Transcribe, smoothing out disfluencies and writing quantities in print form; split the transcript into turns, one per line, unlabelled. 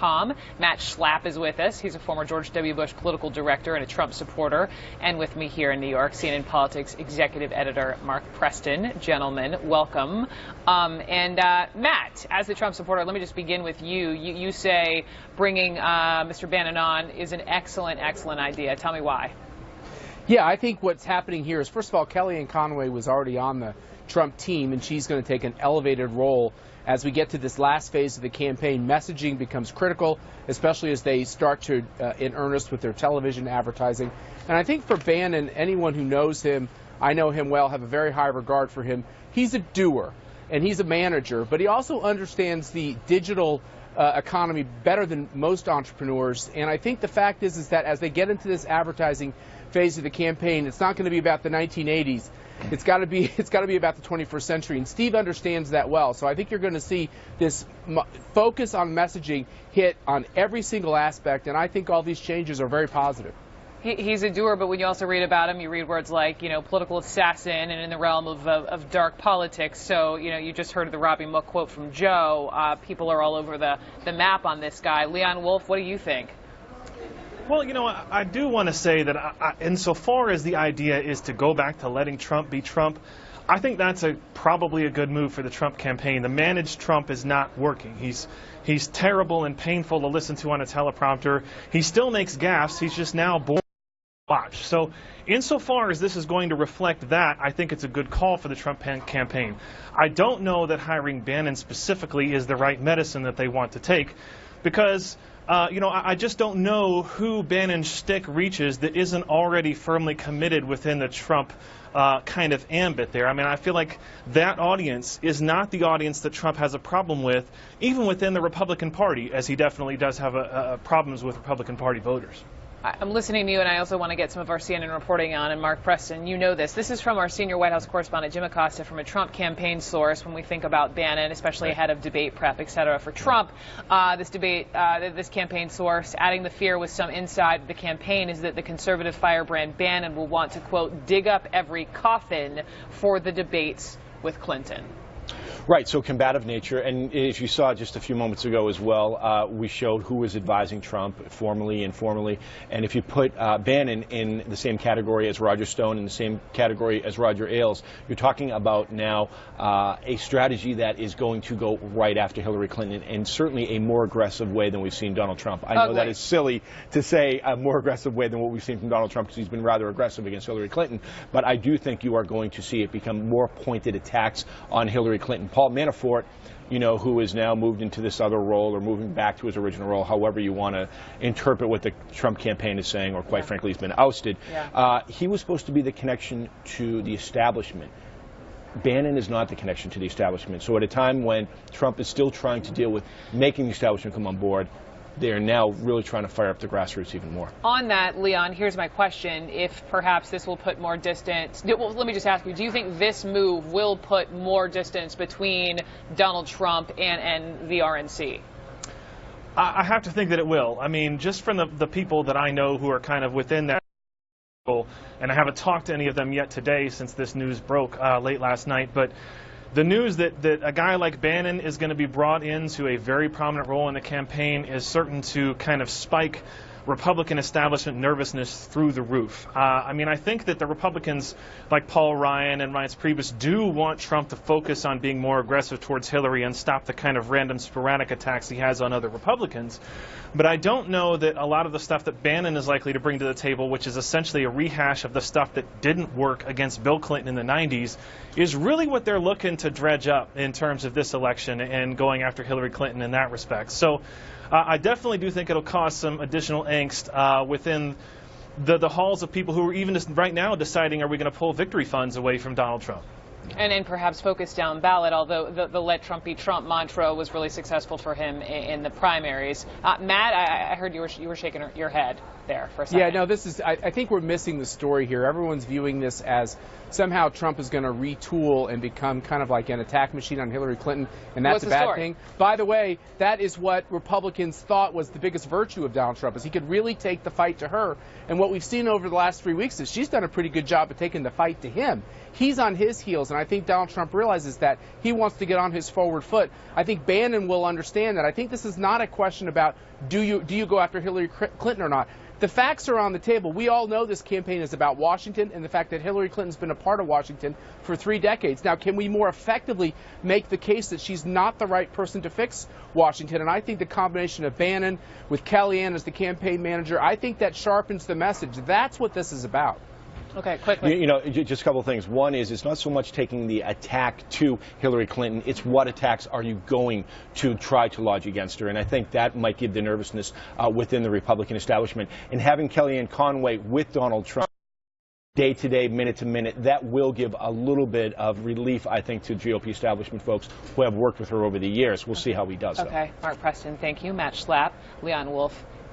ACU.com. Matt Schlapp is with us. He's a former George W. Bush political director and a Trump supporter. And with me here in New York, CNN Politics executive editor Mark Preston. Gentlemen, welcome. Matt, as the Trump supporter, let me just begin with you. You say bringing Mr. Bannon on is an excellent idea. Tell me why.
Yeah, I think what's happening here is, first of all, Kellyanne Conway was already on the Trump team, and she's going to take an elevated role as we get to this last phase of the campaign. Messaging becomes critical, especially as they start to, in earnest, with their television advertising. And I think for Bannon, anyone who knows him, I know him well, have a very high regard for him. He's a doer, and he's a manager, but he also understands the digital economy better than most entrepreneurs. And I think the fact is that as they get into this advertising phase of the campaign, it's not going to be about the 1980s. It's got to be about the 21st century, and Steve understands that well. So I think you're going to see this focus on messaging hit on every single aspect, and I think all these changes are very positive.
He's a doer, but when you also read about him, you read words like, political assassin and in the realm of dark politics. So, you just heard the Robbie Mook quote from Joe. People are all over the map on this guy. Leon Wolf, what do you think?
Well, I do want to say that insofar as the idea is to go back to letting Trump be Trump, I think that's probably a good move for the Trump campaign. The managed Trump is not working. He's terrible and painful to listen to on a teleprompter. He still makes gaffes. He's just now boring to watch. So insofar as this is going to reflect that, I think it's a good call for the Trump campaign. I don't know that hiring Bannon specifically is the right medicine that they want to take, because I just don't know who Bannon's stick reaches that isn't already firmly committed within the Trump kind of ambit there. I mean, I feel like that audience is not the audience that Trump has a problem with, even within the Republican Party, as he definitely does have problems with Republican Party voters.
I'm listening to you, and I also want to get some of our CNN reporting on. And Mark Preston, you know this. This is from our senior White House correspondent, Jim Acosta, from a Trump campaign source. When we think about Bannon, especially ahead of debate prep, et cetera, for Trump, this campaign source, adding the fear with some inside the campaign, is that the conservative firebrand Bannon will want to, quote, dig up every coffin for the debates with Clinton.
Right, so combative nature, and as you saw just a few moments ago as well, we showed who was advising Trump formally, informally, and if you put Bannon in the same category as Roger Stone, in the same category as Roger Ailes, you're talking about now a strategy that is going to go right after Hillary Clinton, and certainly a more aggressive way than we've seen Donald Trump. I know that is silly to say a more aggressive way than what we've seen from Donald Trump, because he's been rather aggressive against Hillary Clinton, but I do think you are going to see it become more pointed attacks on Hillary Clinton. Paul Manafort, who is now moved into this other role or moving back to his original role, however you want to interpret what the Trump campaign is saying, or quite frankly, he's been ousted. He was supposed to be the connection to the establishment. Bannon is not the connection to the establishment. So at a time when Trump is still trying to deal with making the establishment come on board, they are now really trying to fire up the grassroots even more. On
that, Leon, here's my question. If perhaps this will put more distance, well, let me just ask you, do you think this move will put more distance between Donald Trump and the RNC?
I have to think that it will. I mean, just from the people that I know who are kind of within that, and I haven't talked to any of them yet today since this news broke late last night, but the news that a guy like Bannon is going to be brought into a very prominent role in the campaign is certain to kind of spike Republican establishment nervousness through the roof. I mean, I think that the Republicans like Paul Ryan and Reince Priebus do want Trump to focus on being more aggressive towards Hillary and stop the kind of random sporadic attacks he has on other Republicans. But I don't know that a lot of the stuff that Bannon is likely to bring to the table, which is essentially a rehash of the stuff that didn't work against Bill Clinton in the 90s, is really what they're looking to dredge up in terms of this election and going after Hillary Clinton in that respect. So I definitely do think it'll cause some additional angst within the halls of people who are even just right now deciding, are we going to pull victory funds away from Donald Trump?
And perhaps focus down ballot, although the let Trump be Trump mantra was really successful for him in the primaries. Matt, I heard you were shaking your head there for a second.
Yeah, no, I think we're missing the story here. Everyone's viewing this as somehow Trump is going to retool and become kind of like an attack machine on Hillary Clinton, and that's a bad thing. By the way, that is what Republicans thought was the biggest virtue of Donald Trump, is he could really take the fight to her. And what we've seen over the last 3 weeks is she's done a pretty good job of taking the fight to him. He's on his heels. And I think Donald Trump realizes that he wants to get on his forward foot. I think Bannon will understand that. I think this is not a question about do you go after Hillary Clinton or not. The facts are on the table. We all know this campaign is about Washington and the fact that Hillary Clinton's been a part of Washington for 3 decades. Now, can we more effectively make the case that she's not the right person to fix Washington? And I think the combination of Bannon with Kellyanne as the campaign manager, I think that sharpens the message. That's what this is about.
Okay, quickly.
You know, just a couple of things. One is it's not so much taking the attack to Hillary Clinton, it's what attacks are you going to try to lodge against her. And I think that might give the nervousness within the Republican establishment. And having Kellyanne Conway with Donald Trump day to day, minute to minute, that will give a little bit of relief, I think, to GOP establishment folks who have worked with her over the years. We'll see how he does.
Okay, Mark Preston, thank you. Matt Schlapp, Leon Wolf.